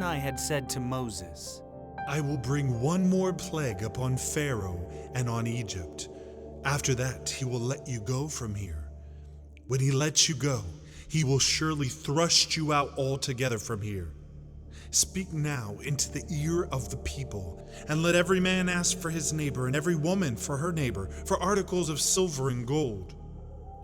Adonai had said to Moses, I will bring one more plague upon Pharaoh and on Egypt. After that, he will let you go from here. When he lets you go, he will surely thrust you out altogether from here. Speak now into the ear of the people, and let every man ask for his neighbor and every woman for her neighbor for articles of silver and gold.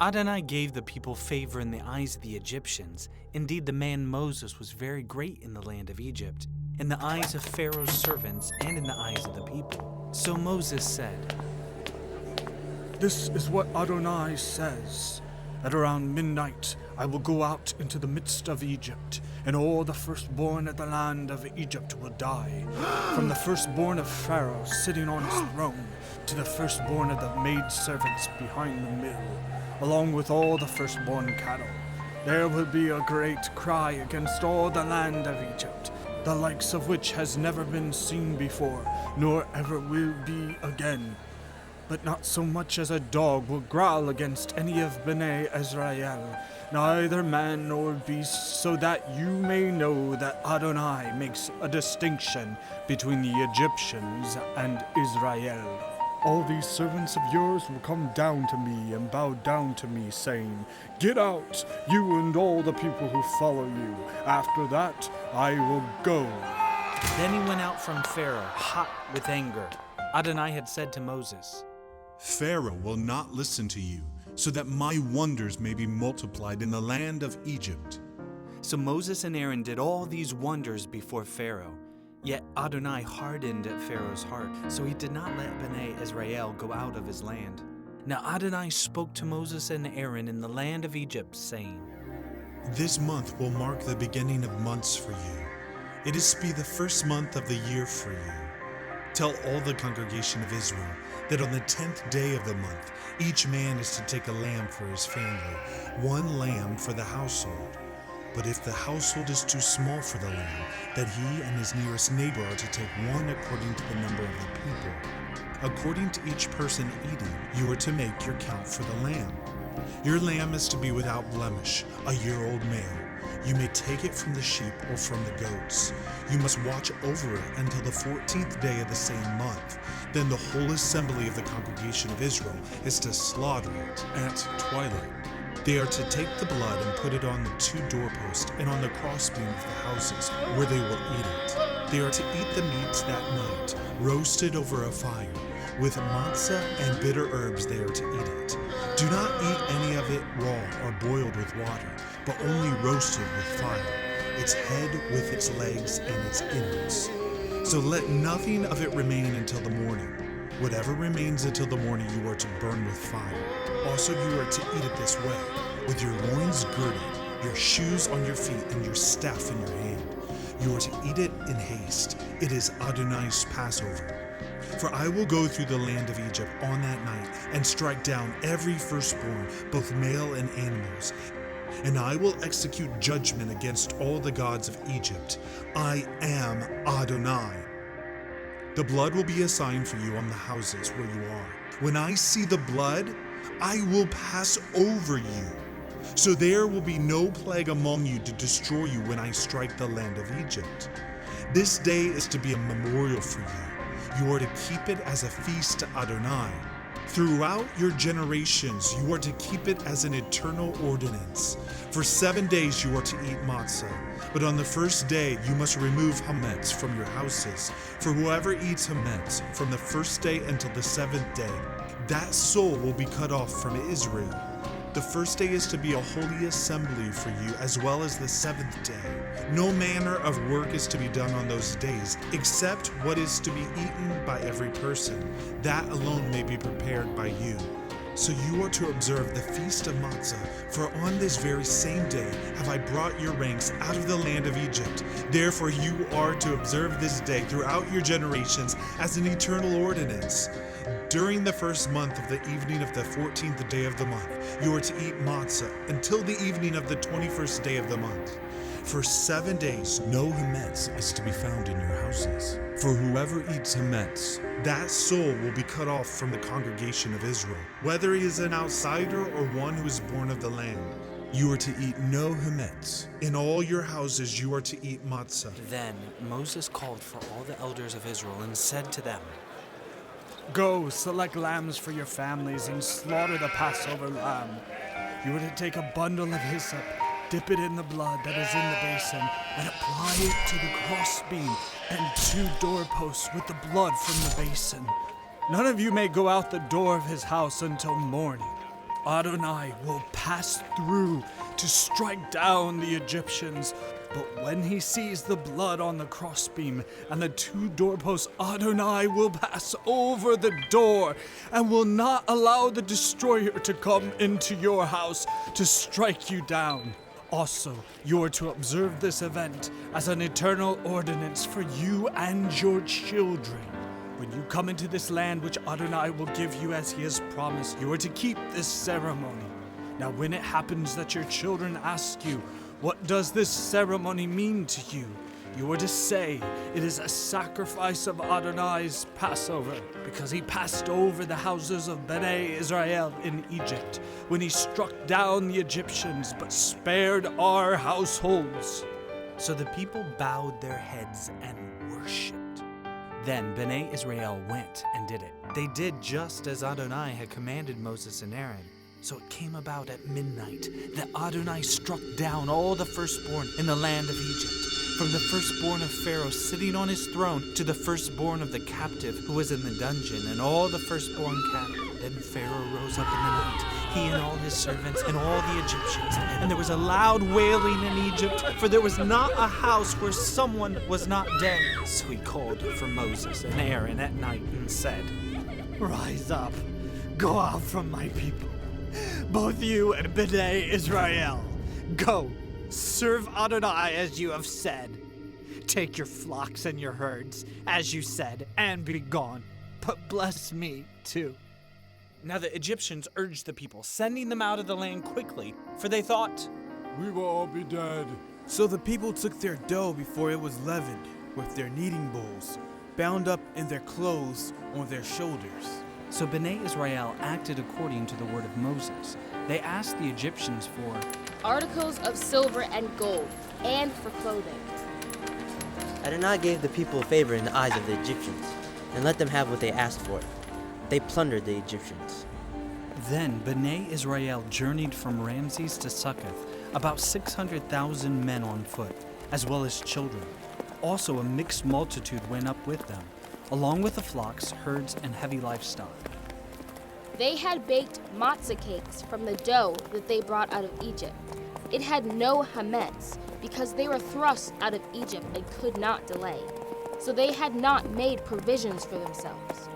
Adonai gave the people favor in the eyes of the Egyptians. Indeed, the man Moses was very great in the land of Egypt, in the eyes of Pharaoh's servants and in the eyes of the people. So Moses said, This is what Adonai says. At around midnight I will go out into the midst of Egypt, and all the firstborn of the land of Egypt will die, from the firstborn of Pharaoh sitting on his throne to the firstborn of the maidservants behind the mill, along with all the firstborn cattle. There will be a great cry against all the land of Egypt, the likes of which has never been seen before, nor ever will be again. But not so much as a dog will growl against any of Bnei Israel, neither man nor beast, so that you may know that Adonai makes a distinction between the Egyptians and Israel. All these servants of yours will come down to me and bow down to me, saying, Get out, you and all the people who follow you. After that, I will go. Then he went out from Pharaoh, hot with anger. Adonai had said to Moses, Pharaoh will not listen to you, so that my wonders may be multiplied in the land of Egypt. So Moses and Aaron did all these wonders before Pharaoh. Yet Adonai hardened at Pharaoh's heart, so he did not let Bnei Israel go out of his land. Now Adonai spoke to Moses and Aaron in the land of Egypt, saying, This month will mark the beginning of months for you. It is to be the first month of the year for you. Tell all the congregation of Israel that on the 10th day of the month, each man is to take a lamb for his family, one lamb for the household. But if the household is too small for the lamb, that he and his nearest neighbor are to take one according to the number of the people. According to each person eating, you are to make your count for the lamb. Your lamb is to be without blemish, a year-old male. You may take it from the sheep or from the goats. You must watch over it until the 14th day of the same month. Then the whole assembly of the congregation of Israel is to slaughter it at twilight. They are to take the blood and put it on the two doorposts and on the crossbeam of the houses, where they will eat it. They are to eat the meat that night, roasted over a fire. With matzah and bitter herbs they are to eat it. Do not eat any of it raw or boiled with water, but only roasted with fire, its head with its legs and its innards. So let nothing of it remain until the morning. Whatever remains until the morning you are to burn with fire. Also you are to eat it this way, with your loins girded, your shoes on your feet, and your staff in your hand. You are to eat it in haste. It is Adonai's Passover. For I will go through the land of Egypt on that night, and strike down every firstborn, both male and animals. And I will execute judgment against all the gods of Egypt. I am Adonai. The blood will be a sign for you on the houses where you are. When I see the blood, I will pass over you. So there will be no plague among you to destroy you when I strike the land of Egypt. This day is to be a memorial for you. You are to keep it as a feast to Adonai. Throughout your generations, you are to keep it as an eternal ordinance. For 7 days you are to eat matzah, but on the first day you must remove hametz from your houses. For whoever eats hametz from the first day until the 7th day, that soul will be cut off from Israel. The first day is to be a holy assembly for you, as well as the 7th day. No manner of work is to be done on those days, except what is to be eaten by every person. That alone may be prepared by you. So you are to observe the feast of matzah, for on this very same day have I brought your ranks out of the land of Egypt. Therefore you are to observe this day throughout your generations as an eternal ordinance. During the first month of the evening of the 14th day of the month, you are to eat matzah until the evening of the 21st day of the month. For 7 days, no hametz is to be found in your houses. For whoever eats hametz, that soul will be cut off from the congregation of Israel, whether he is an outsider or one who is born of the land. You are to eat no chametz. In all your houses you are to eat matzah. Then Moses called for all the elders of Israel and said to them, Go, select lambs for your families and slaughter the Passover lamb. You are to take a bundle of hyssop, dip it in the blood that is in the basin, and apply it to the crossbeam and 2 doorposts with the blood from the basin. None of you may go out the door of his house until morning. Adonai will pass through to strike down the Egyptians. But when he sees the blood on the crossbeam and the 2 doorposts, Adonai will pass over the door and will not allow the destroyer to come into your house to strike you down. Also, you are to observe this event as an eternal ordinance for you and your children. When you come into this land which Adonai will give you as he has promised, you are to keep this ceremony. Now when it happens that your children ask you, what does this ceremony mean to you? You are to say, it is a sacrifice of Adonai's Passover, because he passed over the houses of Bnei Israel in Egypt, when he struck down the Egyptians, but spared our households. So the people bowed their heads and worshipped. Then Bnei Israel went and did it. They did just as Adonai had commanded Moses and Aaron. So it came about at midnight that Adonai struck down all the firstborn in the land of Egypt, from the firstborn of Pharaoh sitting on his throne to the firstborn of the captive who was in the dungeon, and all the firstborn cattle. Then Pharaoh rose up in the night, he and all his servants and all the Egyptians, and there was a loud wailing in Egypt, for there was not a house where someone was not dead. So he called for Moses and Aaron at night and said, Rise up, go out from my people, both you and Bnei Israel. Go, serve Adonai as you have said. Take your flocks and your herds, as you said, and be gone. But bless me, too. Now the Egyptians urged the people, sending them out of the land quickly, for they thought, We will all be dead. So the people took their dough before it was leavened, with their kneading bowls, bound up in their clothes on their shoulders. So Bnei Israel acted according to the word of Moses. They asked the Egyptians for articles of silver and gold, and for clothing. Adonai gave the people favor in the eyes of the Egyptians, and let them have what they asked for. They plundered the Egyptians. Then Bnei Israel journeyed from Ramses to Succoth, about 600,000 men on foot, as well as children. Also a mixed multitude went up with them, along with the flocks, herds, and heavy livestock. They had baked matzah cakes from the dough that they brought out of Egypt. It had no chametz, because they were thrust out of Egypt and could not delay. So they had not made provisions for themselves.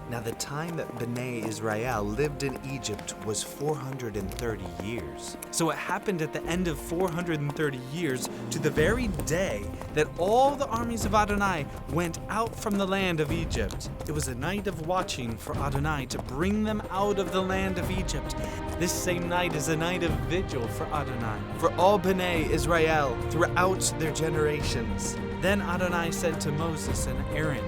Now the time that Bnei Israel lived in Egypt was 430 years. So it happened at the end of 430 years, to the very day that all the armies of Adonai went out from the land of Egypt. It was a night of watching for Adonai to bring them out of the land of Egypt. This same night is a night of vigil for Adonai, for all Bnei Israel throughout their generations. Then Adonai said to Moses and Aaron,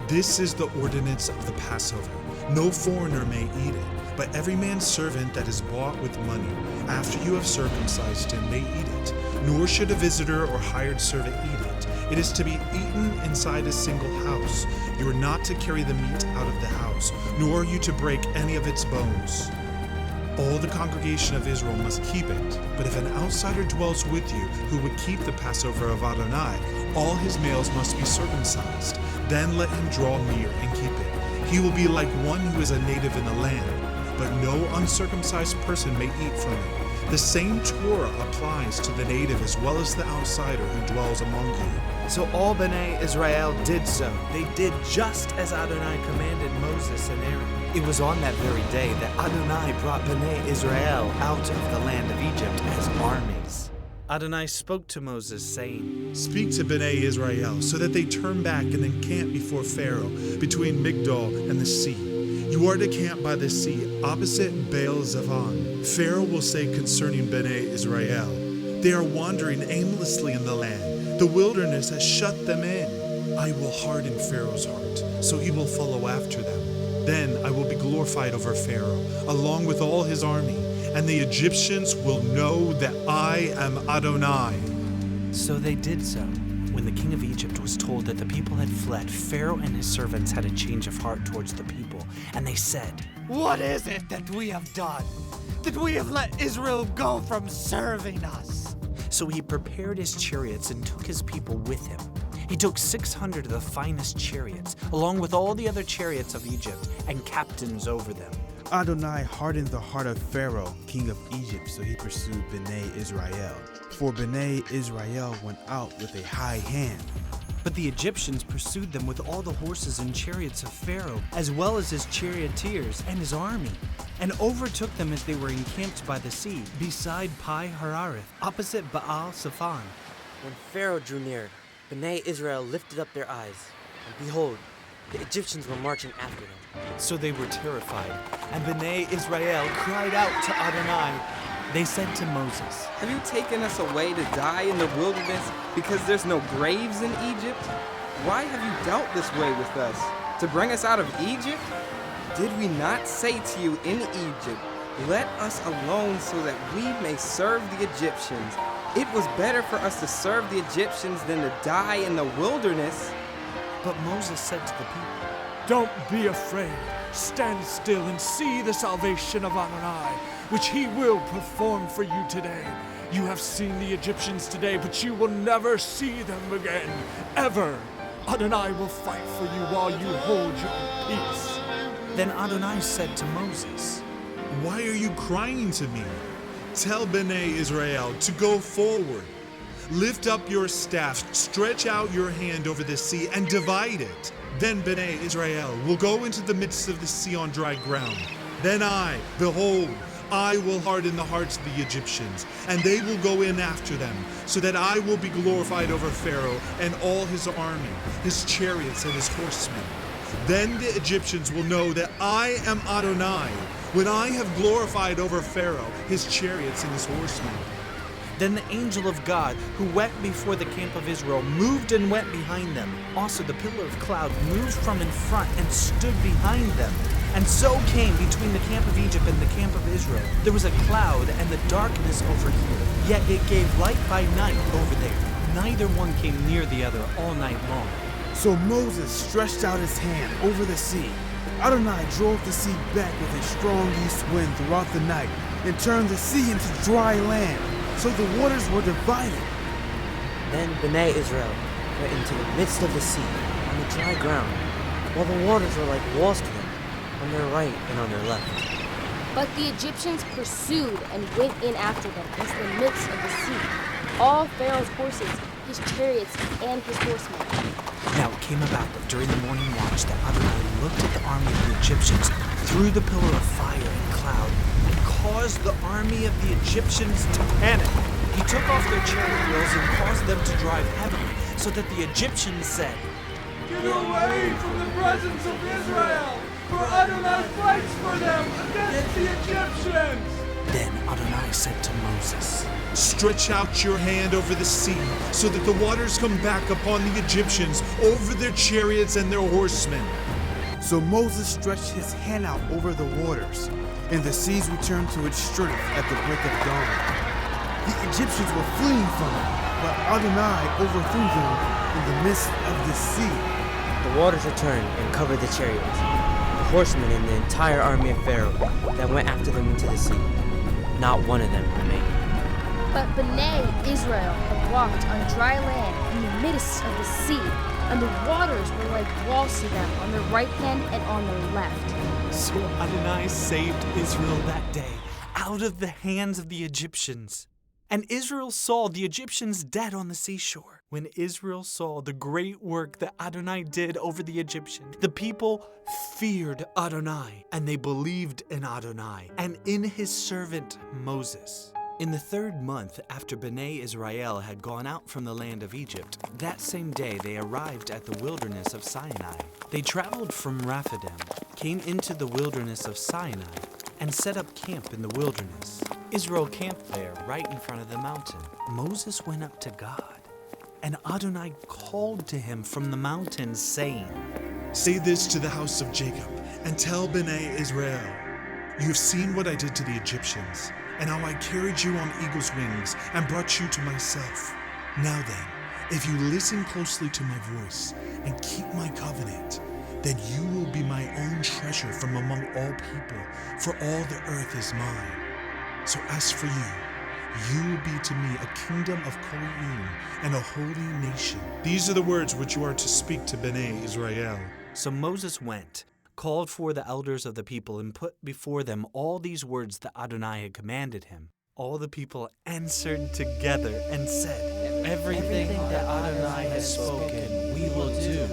This is the ordinance of the Passover. No foreigner may eat it, but every man's servant that is bought with money, after you have circumcised him, may eat it. Nor should a visitor or hired servant eat it. It is to be eaten inside a single house. You are not to carry the meat out of the house, nor are you to break any of its bones. All the congregation of Israel must keep it, but if an outsider dwells with you who would keep the Passover of Adonai, all his males must be circumcised. Then let him draw near and keep it. He will be like one who is a native in the land, but no uncircumcised person may eat from it. The same Torah applies to the native as well as the outsider who dwells among you. So all Bnei Israel did so. They did just as Adonai commanded Moses and Aaron. It was on that very day that Adonai brought Bnei Israel out of the land of Egypt as armies. Adonai spoke to Moses, saying, Speak to Bnei Israel so that they turn back and encamp before Pharaoh between Migdol and the sea. You are to camp by the sea opposite Baal Zephon. Pharaoh will say concerning Bnei Israel, They are wandering aimlessly in the land. The wilderness has shut them in. I will harden Pharaoh's heart, so he will follow after them. Then I will be glorified over Pharaoh, along with all his army, and the Egyptians will know that I am Adonai. So they did so. When the king of Egypt was told that the people had fled, Pharaoh and his servants had a change of heart towards the people, and they said, What is it that we have done? That we have let Israel go from serving us? So he prepared his chariots and took his people with him. He took 600 of the finest chariots, along with all the other chariots of Egypt, and captains over them. Adonai hardened the heart of Pharaoh, king of Egypt, so he pursued Bnei Israel. For Bnei Israel went out with a high hand. But the Egyptians pursued them with all the horses and chariots of Pharaoh, as well as his charioteers and his army, and overtook them as they were encamped by the sea, beside Pi Hahareth, opposite Baal Zephon. When Pharaoh drew near, Bnei Israel lifted up their eyes, and behold, the Egyptians were marching after them. So they were terrified, and Bnei Israel cried out to Adonai. They said to Moses, Have you taken us away to die in the wilderness because there's no graves in Egypt? Why have you dealt this way with us? To bring us out of Egypt? Did we not say to you in Egypt, Let us alone so that we may serve the Egyptians? It was better for us to serve the Egyptians than to die in the wilderness. But Moses said to the people, Don't be afraid. Stand still and see the salvation of Adonai, which he will perform for you today. You have seen the Egyptians today, but you will never see them again, ever. Adonai will fight for you while you hold your peace. Then Adonai said to Moses, Why are you crying to me? Tell Bnei Israel to go forward. Lift up your staff, stretch out your hand over the sea, and divide it. Then Bnei Israel will go into the midst of the sea on dry ground. Then behold, I will harden the hearts of the Egyptians, and they will go in after them, so that I will be glorified over Pharaoh and all his army, his chariots and his horsemen. Then the Egyptians will know that I am Adonai, when I have glorified over Pharaoh, his chariots and his horsemen. Then the angel of God, who went before the camp of Israel, moved and went behind them. Also the pillar of cloud moved from in front and stood behind them. And so came between the camp of Egypt and the camp of Israel. There was a cloud and the darkness over here, yet it gave light by night over there. Neither one came near the other all night long. So Moses stretched out his hand over the sea. Adonai drove the sea back with a strong east wind throughout the night and turned the sea into dry land, so the waters were divided. Then Bnei Israel went into the midst of the sea on the dry ground, while the waters were like walls to them, on their right and on their left. But the Egyptians pursued and went in after them into the midst of the sea, all Pharaoh's horses, his chariots, and his horsemen. Now it came about that during the morning watch that Adonai looked at the army of the Egyptians through the pillar of fire and cloud, and caused the army of the Egyptians to panic. He took off their chariot wheels and caused them to drive heavily, so that the Egyptians said, Get away from the presence of Israel, for Adonai fights for them against the Egyptians. Then Adonai said to Moses, Stretch out your hand over the sea, so that the waters come back upon the Egyptians, over their chariots and their horsemen. So Moses stretched his hand out over the waters, and the seas returned to its strength at the break of dawn. The Egyptians were fleeing from it, but Adonai overthrew them in the midst of the sea. The waters returned and covered the chariots, the horsemen and the entire army of Pharaoh that went after them into the sea. Not one of them remained. But Bnei Israel had walked on dry land in the midst of the sea, and the waters were like walls to them on their right hand and on their left. So Adonai saved Israel that day out of the hands of the Egyptians. And Israel saw the Egyptians dead on the seashore. When Israel saw the great work that Adonai did over the Egyptians, the people feared Adonai, and they believed in Adonai and in his servant Moses. In the 3rd month after Bnei Israel had gone out from the land of Egypt, that same day they arrived at the wilderness of Sinai. They traveled from Rephidim, came into the wilderness of Sinai, and set up camp in the wilderness. Israel camped there right in front of the mountain. Moses went up to God, and Adonai called to him from the mountain, saying, Say this to the house of Jacob, and tell Bnei Israel, You have seen what I did to the Egyptians, and how I carried you on eagle's wings and brought you to myself. Now then, if you listen closely to my voice and keep my covenant, then you will be my own treasure from among all people, for all the earth is mine. So as for you will be to me a kingdom of Kohanim and a holy nation. These are the words which you are to speak to Bnei Israel. So Moses went, called for the elders of the people, and put before them all these words that Adonai had commanded him. All the people answered together and said, "Everything that Adonai has spoken, we will do."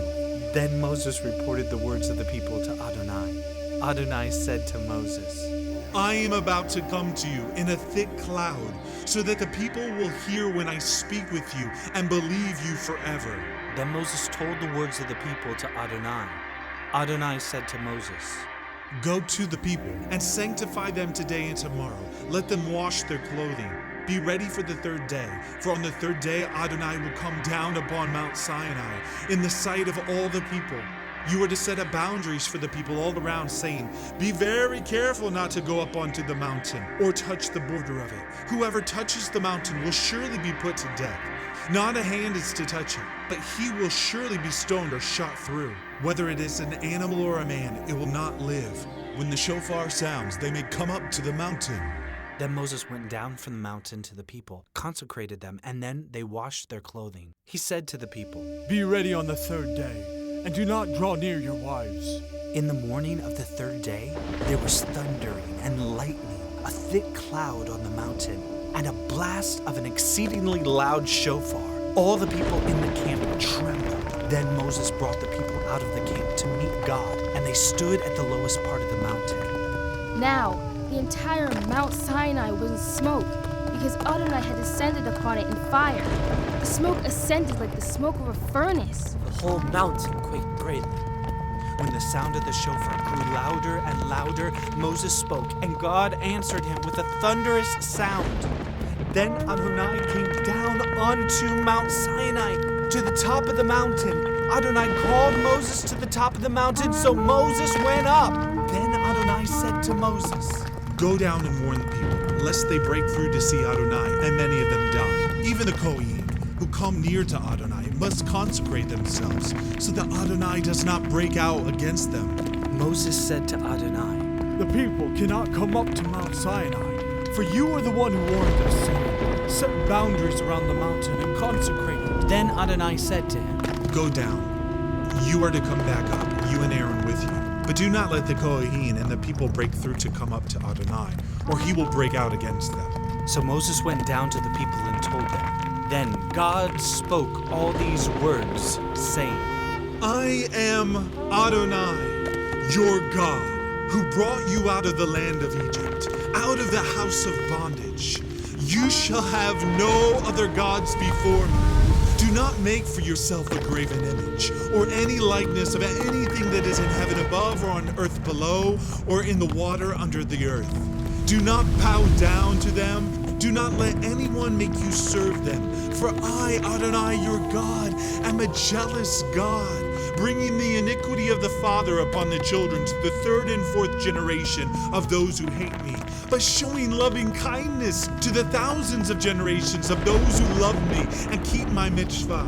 Then Moses reported the words of the people to Adonai. Adonai said to Moses, I am about to come to you in a thick cloud, so that the people will hear when I speak with you and believe you forever. Then Moses told the words of the people to Adonai. Adonai said to Moses, Go to the people and sanctify them today and tomorrow. Let them wash their clothing. Be ready for the third day, for on the third day Adonai will come down upon Mount Sinai in the sight of all the people. You are to set up boundaries for the people all around, saying, Be very careful not to go up onto the mountain or touch the border of it. Whoever touches the mountain will surely be put to death. Not a hand is to touch it, but he will surely be stoned or shot through. Whether it is an animal or a man, it will not live. When the shofar sounds, they may come up to the mountain. Then Moses went down from the mountain to the people, consecrated them, and then they washed their clothing. He said to the people, Be ready on the third day, and do not draw near your wives. In the morning of the third day, there was thundering and lightning, a thick cloud on the mountain, and a blast of an exceedingly loud shofar. All the people in the camp trembled. Then Moses brought the people out of the camp to meet God, and they stood at the lowest part of the mountain. Now, the entire Mount Sinai was in smoke, because Adonai had descended upon it in fire. The smoke ascended like the smoke of a furnace. The whole mountain quaked greatly. When the sound of the shofar grew louder and louder, Moses spoke, and God answered him with a thunderous sound. Then Adonai came down onto Mount Sinai, to the top of the mountain. Adonai called Moses to the top of the mountain, so Moses went up. Then Adonai said to Moses, Go down and warn the people, lest they break through to see Adonai, and many of them die. Even the Kohen, who come near to Adonai, must consecrate themselves, so that Adonai does not break out against them. Moses said to Adonai, The people cannot come up to Mount Sinai, for you are the one who warned us, saying, Set boundaries around the mountain and consecrate it. Then Adonai said to him, Go down. You are to come back up, you and Aaron with you. But do not let the Kohen and the people break through to come up to Adonai, or he will break out against them. So Moses went down to the people and told them. Then God spoke all these words, saying, I am Adonai, your God, who brought you out of the land of Egypt, out of the house of bondage. You shall have no other gods before me. Do not make for yourself a graven image, or any likeness of anything that is in heaven above, or on earth below, or in the water under the earth. Do not bow down to them. Do not let anyone make you serve them. For I, Adonai, your God, am a jealous God, bringing the iniquity of the father upon the children to the third and fourth generation of those who hate me, but showing loving kindness to the thousands of generations of those who love me and keep my mitzvah.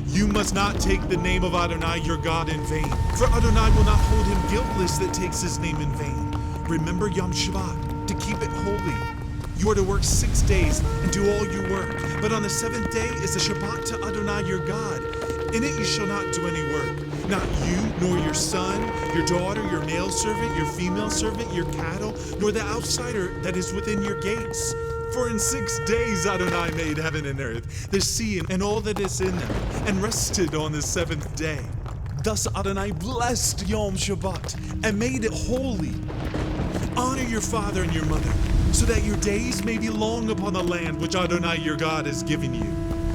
You must not take the name of Adonai your God in vain, for Adonai will not hold him guiltless that takes his name in vain. Remember Yom Shabbat, to keep it holy. You are to work 6 days and do all your work, but on the seventh day is the Shabbat to Adonai your God. In it you shall not do any work, not you, nor your son, your daughter, your male servant, your female servant, your cattle, nor the outsider that is within your gates. For in 6 days Adonai made heaven and earth, the sea and all that is in them, and rested on the seventh day. Thus Adonai blessed Yom Shabbat and made it holy. Honor your father and your mother, so that your days may be long upon the land which Adonai your God has given you.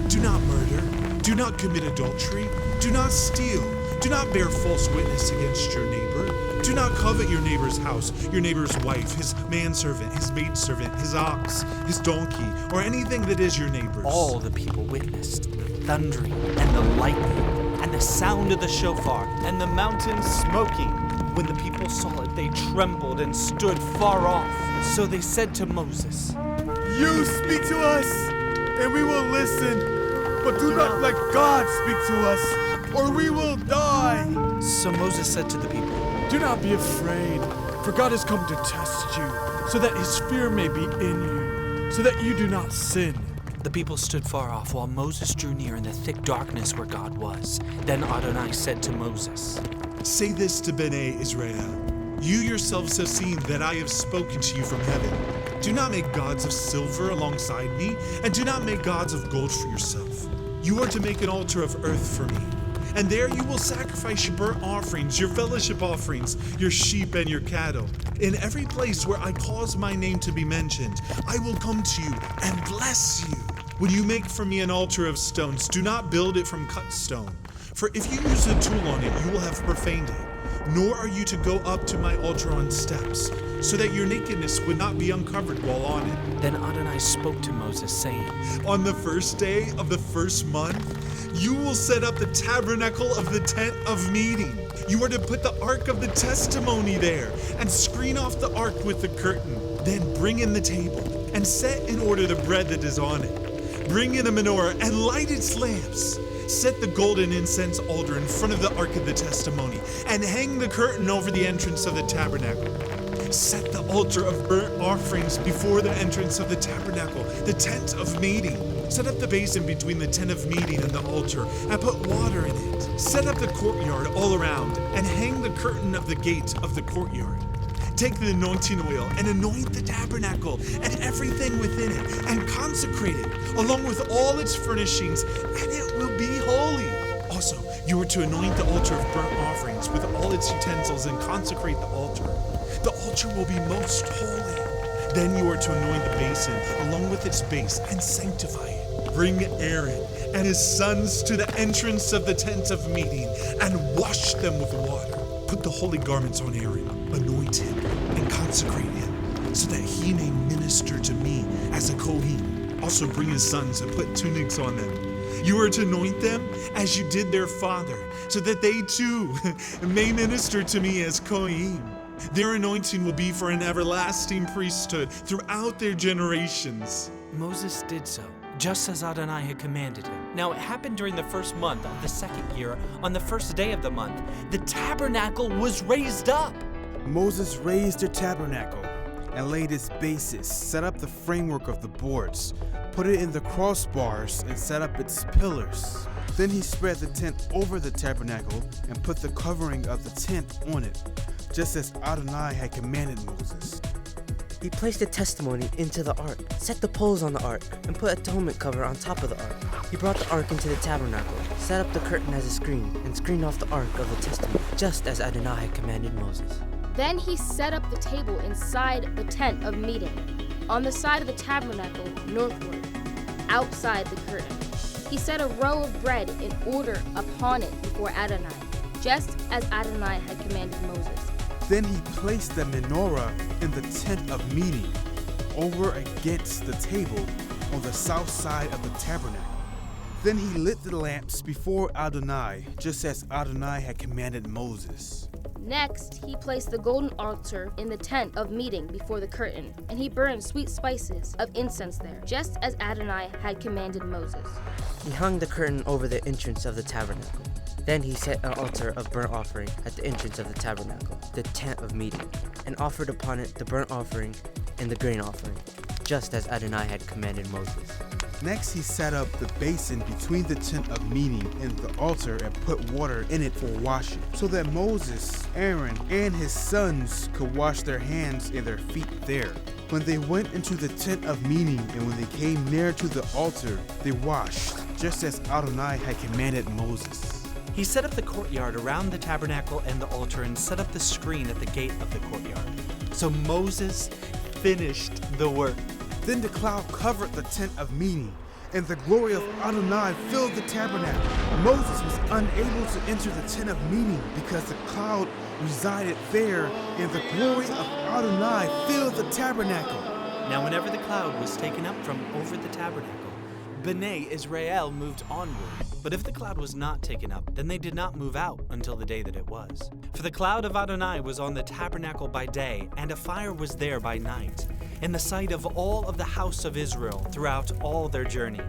Do not murder. Do not commit adultery. Do not steal. Do not bear false witness against your neighbor. Do not covet your neighbor's house, your neighbor's wife, his manservant, his maidservant, his ox, his donkey, or anything that is your neighbor's. All the people witnessed the thundering and the lightning and the sound of the shofar and the mountain smoking. When the people saw it, they trembled and stood far off. So they said to Moses, You speak to us, and we will listen, but do not let God speak to us, or we will die. So Moses said to the people, Do not be afraid, for God has come to test you, so that his fear may be in you, so that you do not sin. The people stood far off while Moses drew near in the thick darkness where God was. Then Adonai said to Moses, Say this to Bnei Israel. You yourselves have seen that I have spoken to you from heaven. Do not make gods of silver alongside me, and do not make gods of gold for yourself. You are to make an altar of earth for me. And there you will sacrifice your burnt offerings, your fellowship offerings, your sheep and your cattle. In every place where I cause my name to be mentioned, I will come to you and bless you. When you make for me an altar of stones, do not build it from cut stone. For if you use a tool on it, you will have profaned it. Nor are you to go up to my altar on steps, so that your nakedness would not be uncovered while on it. Then Adonai spoke to Moses, saying, On the first day of the first month, you will set up the tabernacle of the tent of meeting. You are to put the ark of the testimony there, and screen off the ark with the curtain. Then bring in the table, and set in order the bread that is on it. Bring in a menorah, and light its lamps. Set the golden incense altar in front of the ark of the testimony, and hang the curtain over the entrance of the tabernacle. Set the altar of burnt offerings before the entrance of the tabernacle, the tent of meeting. Set up the basin between the tent of meeting and the altar, and put water in it. Set up the courtyard all around, and hang the curtain of the gate of the courtyard. Take the anointing oil and anoint the tabernacle and everything within it, and consecrate it, along with all its furnishings, and it will be holy. Also, you are to anoint the altar of burnt offerings with all its utensils and consecrate the altar. The altar will be most holy. Then you are to anoint the basin along with its base and sanctify it. Bring Aaron and his sons to the entrance of the tent of meeting and wash them with water. Put the holy garments on Aaron, anoint him, and consecrate him, so that he may minister to me as a Kohen. Also bring his sons and put tunics on them. You are to anoint them as you did their father, so that they too may minister to me as Kohen. Their anointing will be for an everlasting priesthood throughout their generations. Moses did so, just as Adonai had commanded him. Now it happened during the first month of the second year, on the first day of the month, the tabernacle was raised up. Moses raised the tabernacle and laid its bases, set up the framework of the boards, put it in the crossbars, and set up its pillars. Then he spread the tent over the tabernacle and put the covering of the tent on it, just as Adonai had commanded Moses. He placed the testimony into the ark, set the poles on the ark, and put atonement cover on top of the ark. He brought the ark into the tabernacle, set up the curtain as a screen, and screened off the ark of the testimony, just as Adonai had commanded Moses. Then he set up the table inside the tent of meeting, on the side of the tabernacle northward, outside the curtain. He set a row of bread in order upon it before Adonai, just as Adonai had commanded Moses. Then he placed the menorah in the tent of meeting, over against the table on the south side of the tabernacle. Then he lit the lamps before Adonai, just as Adonai had commanded Moses. Next, he placed the golden altar in the tent of meeting before the curtain, and he burned sweet spices of incense there, just as Adonai had commanded Moses. He hung the curtain over the entrance of the tabernacle. Then he set an altar of burnt offering at the entrance of the tabernacle, the tent of meeting, and offered upon it the burnt offering and the grain offering, just as Adonai had commanded Moses. Next he set up the basin between the tent of meeting and the altar and put water in it for washing, so that Moses, Aaron, and his sons could wash their hands and their feet there. When they went into the tent of meeting and when they came near to the altar, they washed, just as Adonai had commanded Moses. He set up the courtyard around the tabernacle and the altar and set up the screen at the gate of the courtyard. So Moses finished the work. Then the cloud covered the tent of meeting, and the glory of Adonai filled the tabernacle. Moses was unable to enter the tent of meeting because the cloud resided there, and the glory of Adonai filled the tabernacle. Now whenever the cloud was taken up from over the tabernacle, B'nai Israel moved onward. But if the cloud was not taken up, then they did not move out until the day that it was. For the cloud of Adonai was on the tabernacle by day, and a fire was there by night, in the sight of all of the house of Israel throughout all their journey.